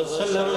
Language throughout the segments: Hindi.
वसल्लम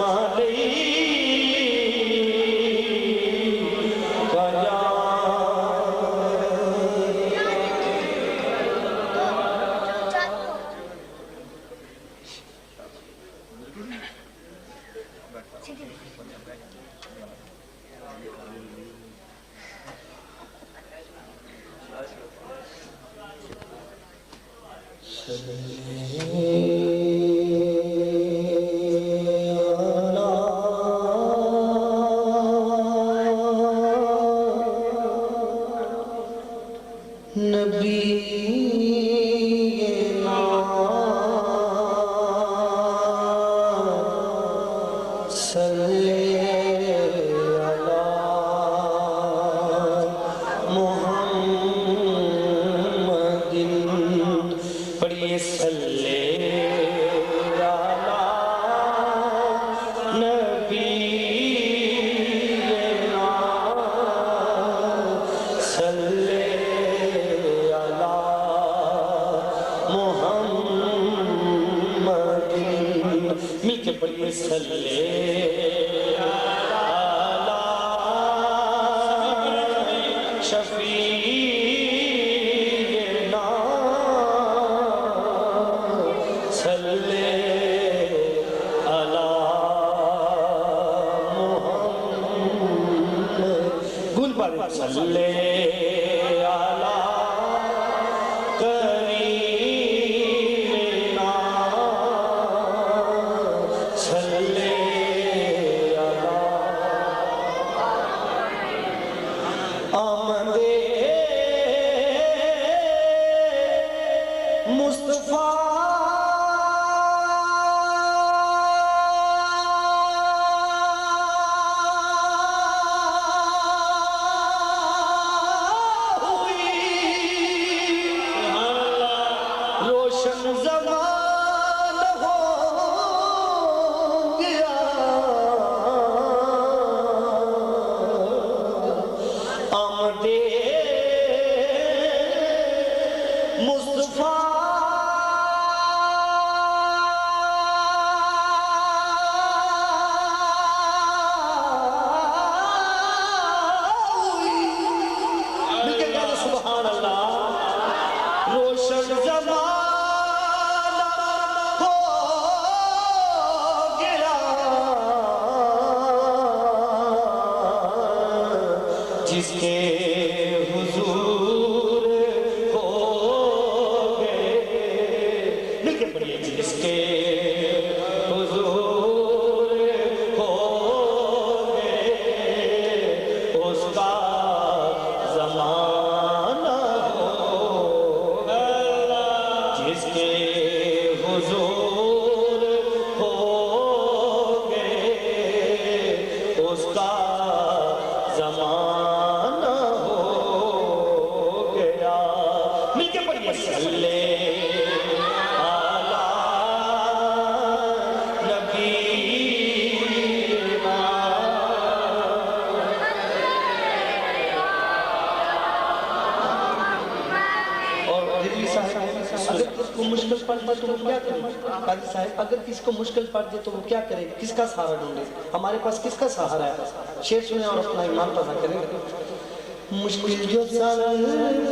अगर किसको मुश्किल पड़ जाए तो वो क्या करे, किसका सहारा ढूंढे? हमारे पास किसका सहारा है? शेर सुने और अपना ईमान ताज़ा करें। मुश्किल जो सर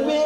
पे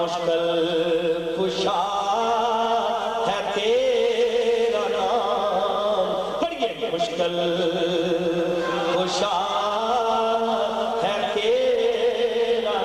मुश्किल कुशा है तेरा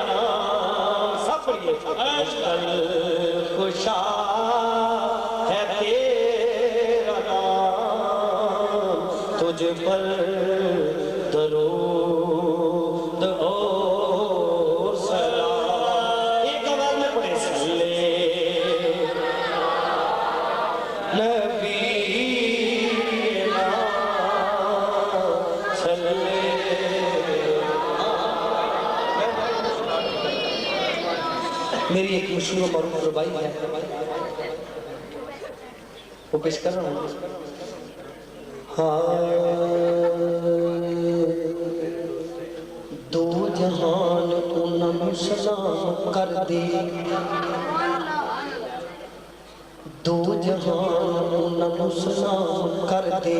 मेरी एक मशहूर मरूफ रुबाई है, वो पेश कर रहा हूँ। दो जहान उन्हें सलाम कर दे, दो जहान उन्हें सलाम कर दे,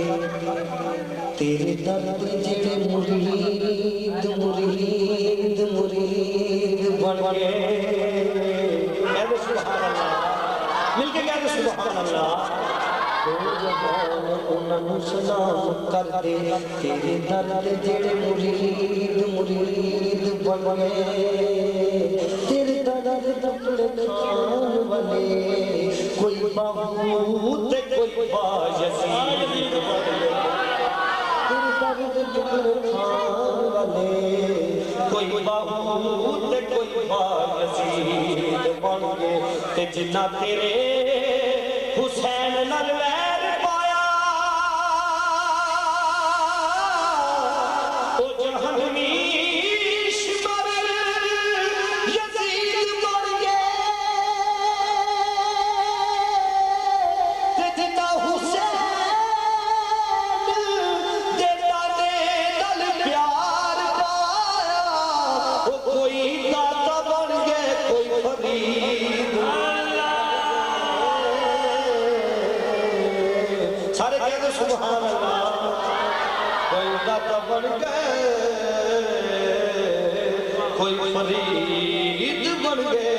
तेरे दर्द जेड़े मुरीद मुरीद मुरीद बन गए। सुभान अल्लाह, मिलके कह दो सुभान अल्लाह। दो जहान उन्हें सलाम कर दे, तेरे दर्द जेड़े मुरीद मुरीद बन गए। तेरे दर्द टुकड़े खान वाले, कोई बाबू ते कोई बायजीद बन गए। तेरे दर्द टुकड़े खान वाले, कोई बाबू ते कोई बायजीद बन गए। ते जिन्ना तेरे हुसैन नाल वैर पाया, ओ जहनवीश पर यजीद बन गए। ते जिन्ना हुसैन दे दादे नाल प्यार पाया, ओ कोई दाता बन गए कोई फरीद। सारे कहते सुभान अल्लाह। कोई दाता बन गए कोई फरीद बन गए,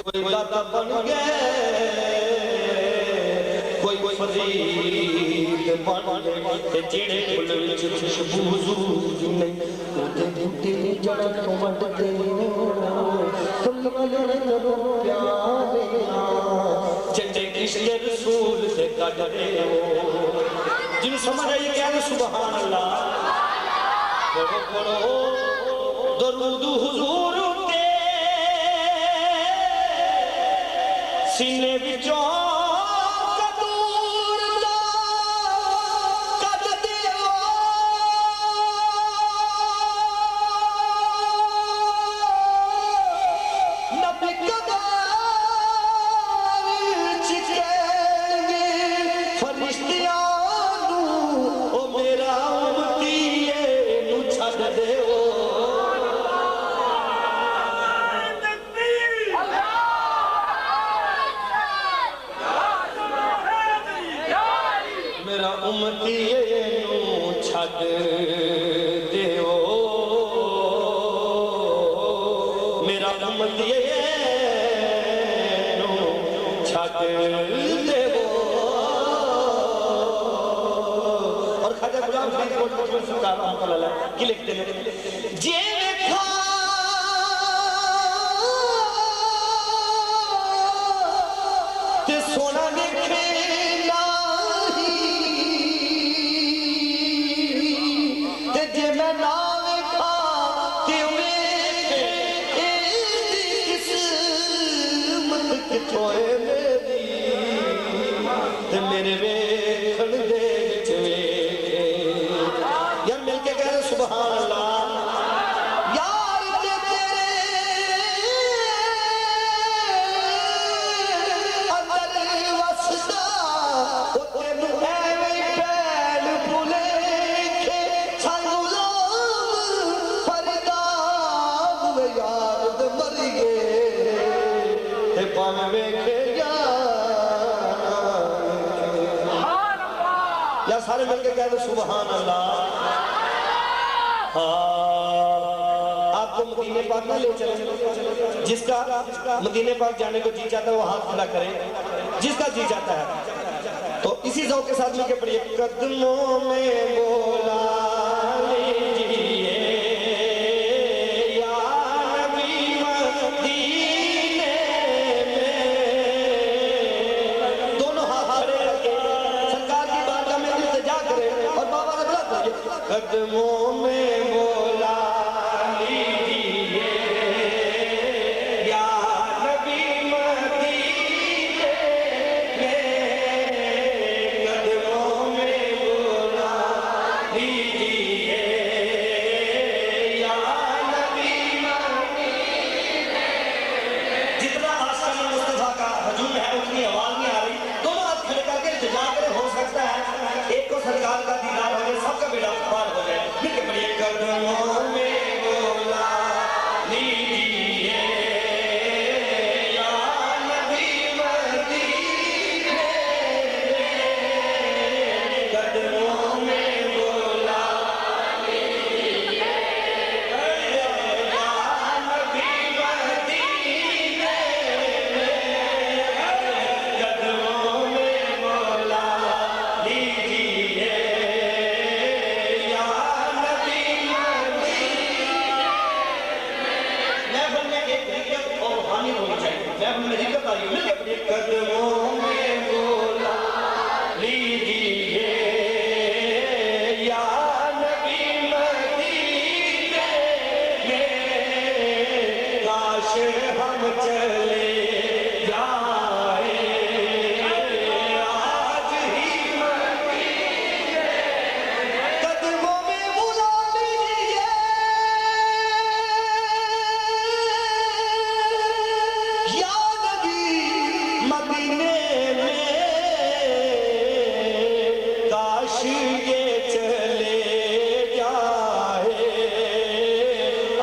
कोई दाता बन गए कोई फरीद बन गए। जेड़े फुल विच खुशबू नहीं, ओदे बूटे जड़ तो वंडदे कमल करो प्यारे, चंगे इश्क़ रसूल से कटदे हो। जिन समझ आई कह दे सुभान अल्लाह। पढ़ो पढ़ो दरूद हुजूर ते, सीने विचों लिखते हैं जे देखा ते सोना देखे ते जे मैं ना देखा ते किस्मत किथों है मेरी, ते मेरे वेखण दे विच यार मिलके कह रहे सुभान अल्लाह। यार तेरे अंदर वसदा, ओ तेनू ऐवें पैल भुलेखे गुलाम फरदाब याद मर गए ते भावें वेखे यार सारे मिलके कह दो सुभान अल्लाह। आपको मदीने पाक में ले चले, जिसका मदीने पाक जाने को जी चाहता है वो हाथ खड़ा करे, जिसका जी चाहता है। तो इसी ज़ौक़ के साथ मिलकर पढ़िए, कदमों में बोला लीजिए या नबी मदीने में। दोनों हाथ खड़े रखे सरकार की बारगाह में इल्तिजा करें और बाबा ने दुआ करिए, कदमों में या कदमों में बोला लीजिए या नबी मदीने कदमों में बोला लीजिए या नबी मदीने कदमों में बोला लीजिए कदमों में बोला लीजिए या नबी मदीने में काश हम चले जाए आज ही मदीने कदमों में बोला लीजिए या मदीने में काश ये चले जाए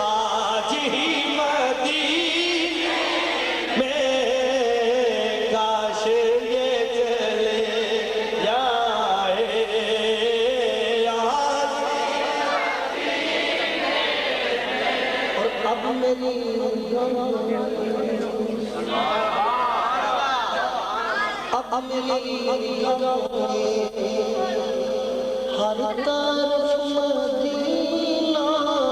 आज ही मदीने में काश ये चले जाए आज और अब मेरी अब मेरी हर तरफ मदीना है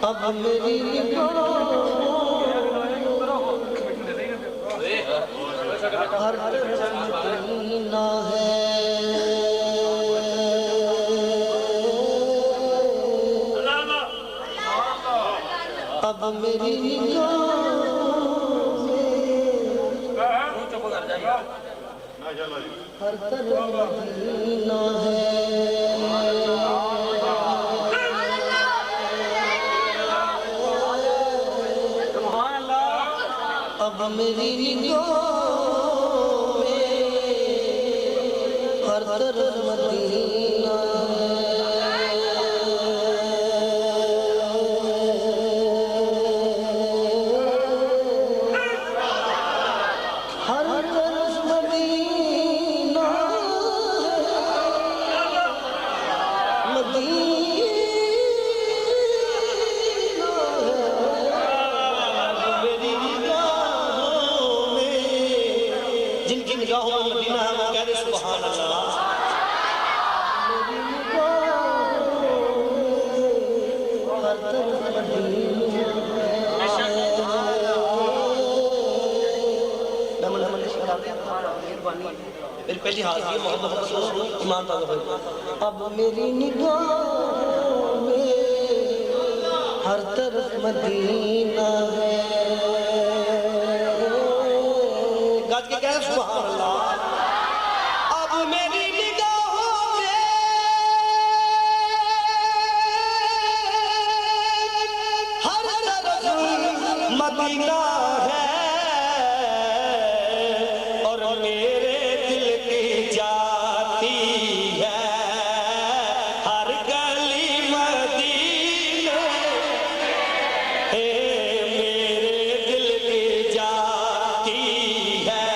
अब मेरी हर तरफ मदीना है अब मेरी हर तरफ मदीना है अब मेरी निगाहों में हर तरफ मदीना जिनकी निगाहों में मदीना है वो कह दे सुभान अल्लाह। मेरी पहली हाजिरी मोहम्मद ईमान ताज़ा हो। अब मेरी निगाहों में हर तरफ मदीना है। गाज के कह सुभान अल्लाह। अब मेरी निगाहों में हर तरफ मदीना है और मेरे दिल की जाती है हर गली मदीने है। मेरे दिल की जाती है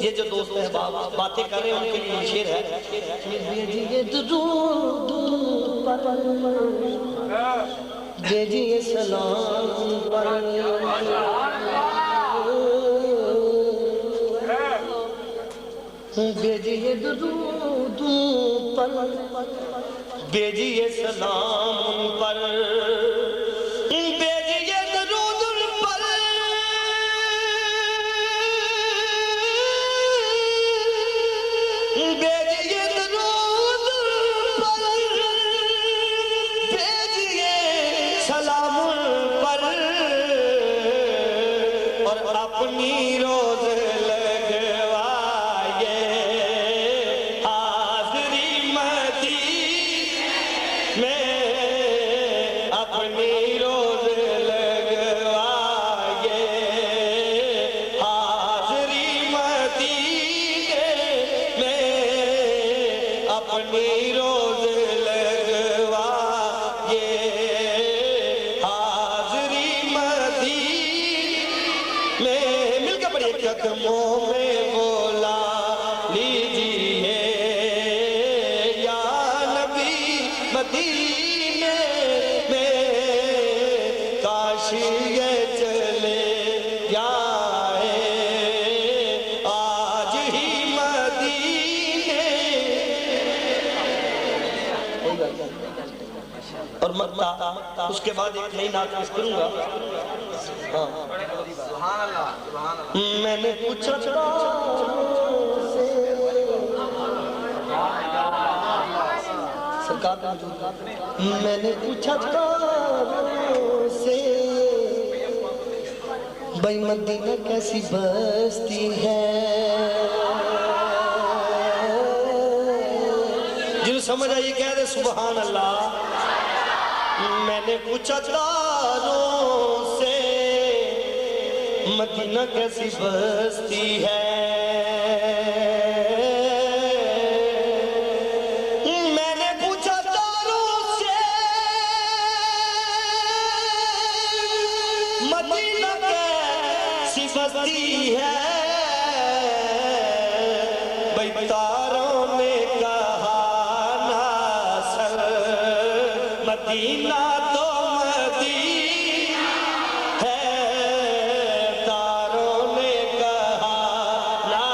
ये जो दोस्त है बातें कर रहे हैं उनके लिए शेर है। भेजिए सलाम भेजिए दुरूद पर, भेजिए सलाम पर, भेजिए दुरूद पर, भेजिए दुरूद पर, भेजिए सलाम पर, और अपनी रोज लगवाए हाज़री मदीने में, अपनी रोज लगवाए हाज़री मदीने में, अपनी रोज लगवाए हाज़री मदीने में। मिलकर पढ़िए कदमों में बोला लीजिए या नबी मदीने में, काश ये चले जाए आज ही मदीने। और मक्ता उसके बाद एक नई नात पेश करूंगा। हाँ, मैंने पूछा सरकार, मैंने पूछा से भाई मदीना कैसी बस्ती है, जिन समझ आई कह दे सुभान अल्लाह। मैंने पूछा तारों से मदीना कैसी बस्ती है, मैंने पूछा तारों से मदीना कैसी बस्ती है, भाई तारों ने कहा ना सर मदीना तो मदीना है, तारों ने कहा ना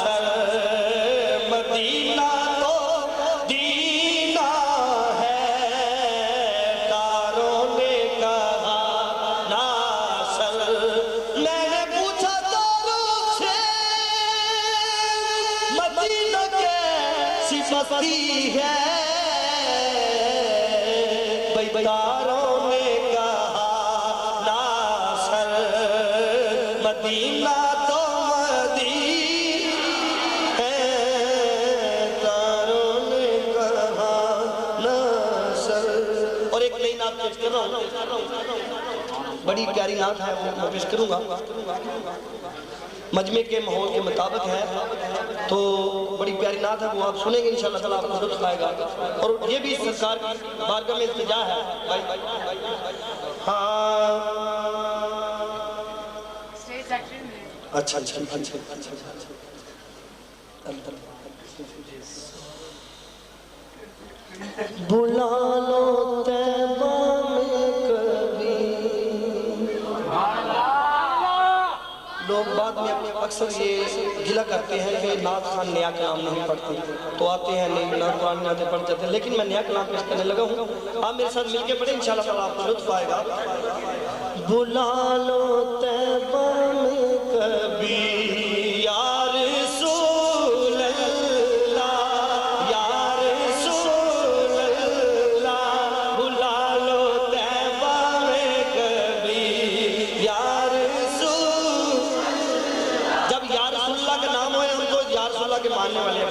सर मदीना तो दीना है, तारों ने कहा ना सर। मैंने पूछा तारों से मदीना कैसी बस्ती है, तारों ने कहा ना सर मदीना तो मदीना है, तारों ने कहा ना सर। और एक नई नात पेश कर रहा हूँ, बड़ी प्यारी नात है, वो मैं पेश करूंगा। मजमे के माहौल के मुताबिक है, तो बड़ी प्यारी नात है, वो आप सुनेंगे इंशाअल्लाह ताला आपको लुत्फ आएगा। और ये भी सरकार की बारगाह में इल्तिजा है भाई। हाँ, अच्छा अच्छा अच्छा अच्छा, बुला लो तैबा में कभी, लोग बाद में अक्सर ये गिला करते हैं कि नात खान नया कलाम नहीं पढ़ते, तो आते हैं नहीं नात कुरान में आते पढ़ जाते हैं, लेकिन मैं नया कलाम पेश करने लगा हूँ। आप मेरे साथ मिलके पढ़े इंशाअल्लाह ताला आपको लुत्फ आएगा। बुला लो तैबा में कभी या रसूल अल्लाह, या रसूल अल्लाह, बुला लो तैबा में कभी या रसूल। जब या रसूलुल्लाह का नाम होए हम तो या रसूलुल्लाह के मानने वाले हैं।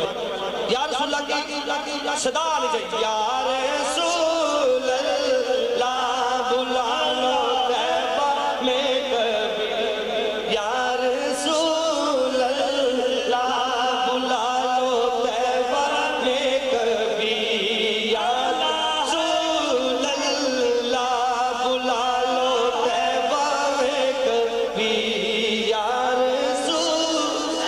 या रसूलुल्लाह की सदा आनी चाहिए, या रसूल अल्लाह, बुला लो तैबा में कभी या रसूल अल्लाह, बुला लो तैबा में कभी या रसूल अल्लाह, बुला लो तैबा में कभी या रसूल।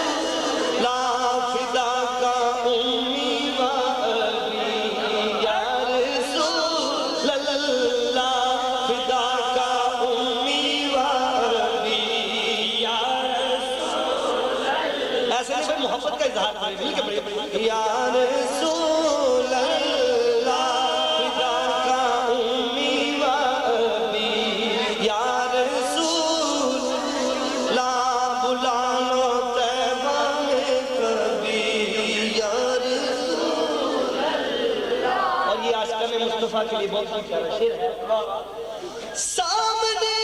ऐसे नहीं भाई, मोहब्बत का इजहार करें, मिल के पढ़िए। या रसूल अल्लाह फिदा का उम्मी व अबी, या रसूल ला बुला लो तैबा में कभी, या रसूल अल्लाह। और ये आशिकाने मुस्तफा के लिए बहुत ही प्यारा शेर है। सामने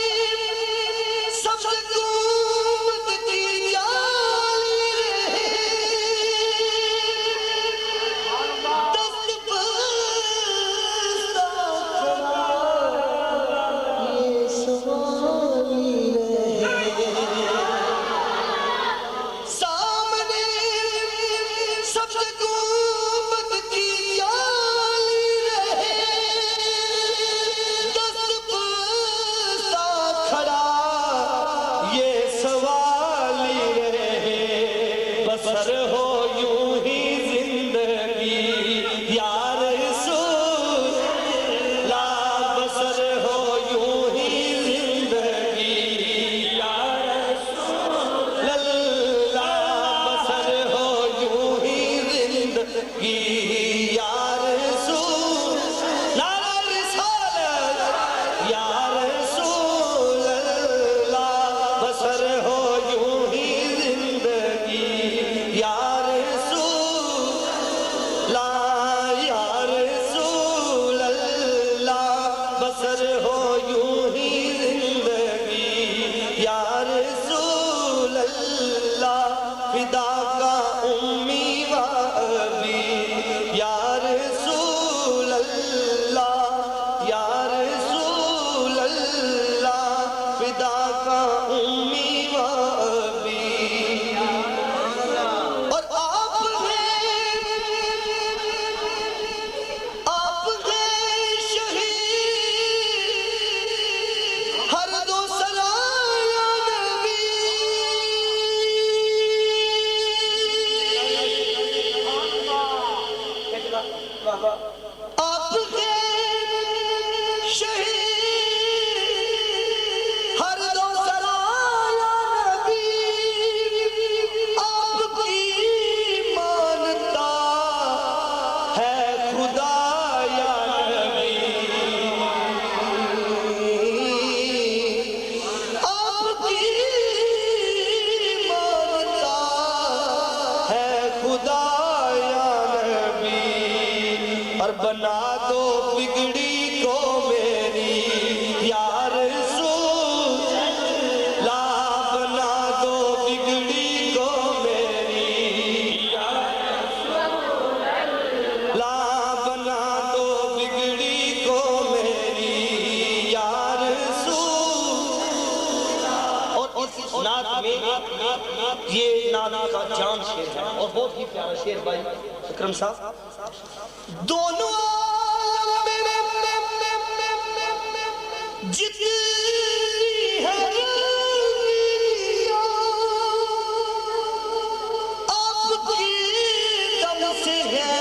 सबको बना दो बिगड़ी को मेरी, या रसूल ला बना दो बिगड़ी को मेरी, या रसूल ला बना दो बिगड़ी को मेरी, या रसूल। और इस नात में ये नात का जान शेर है और बहुत ही प्यारा शेर भाई अकरम साहब। दोनों जितनी है आपकी दम से है,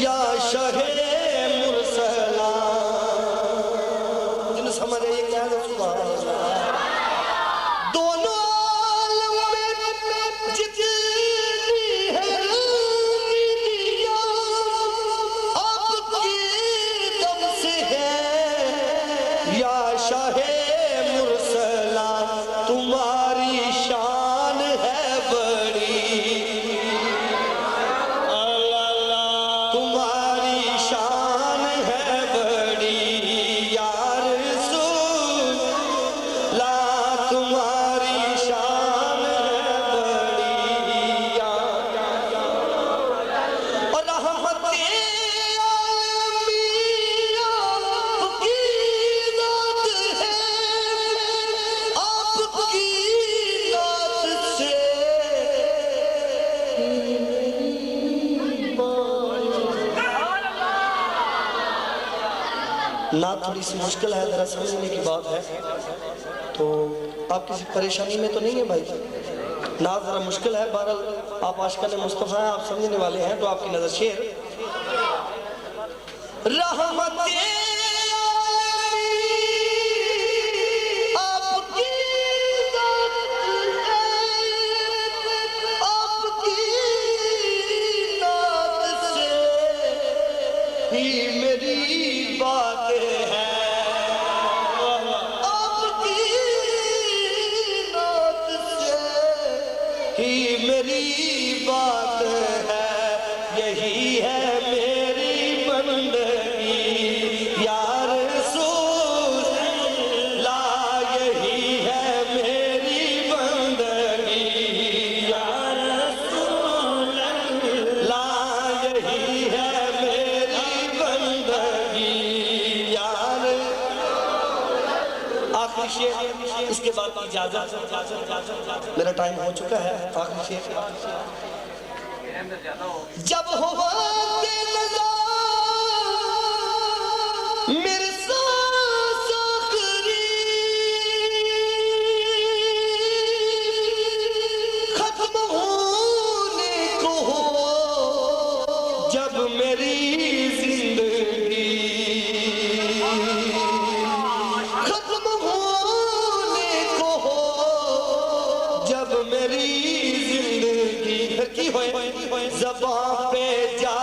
या शहे मुरसला। जिन्हें समझ आइए क्या है सुभान अल्लाह। दोनों जितनी ना थोड़ी सी मुश्किल है, जरा समझने की बात है। तो आप किसी परेशानी में तो नहीं है भाई? ना जरा मुश्किल है, बहरहाल आप आशिकाने मुस्तफा हैं, आप समझने वाले हैं। तो आपकी नजर शेर ही मेरी बात है, यही है मेरी बंदगी या रसूल अल्लाह, यही है मेरी बंदगी या रसूल अल्लाह, यही है मेरी बंदगी या आखिरी शेर, इसके बाद इजाजत, मेरा टाइम हो चुका है। आखिरी शेर, जब हुआ दिल लगा मेरे सांस आखिरी, खत्म होने को हो जब मेरी जिंदगी, खत्म होने को हो जब मेरी जिंदगी की होए ज़बां पे जा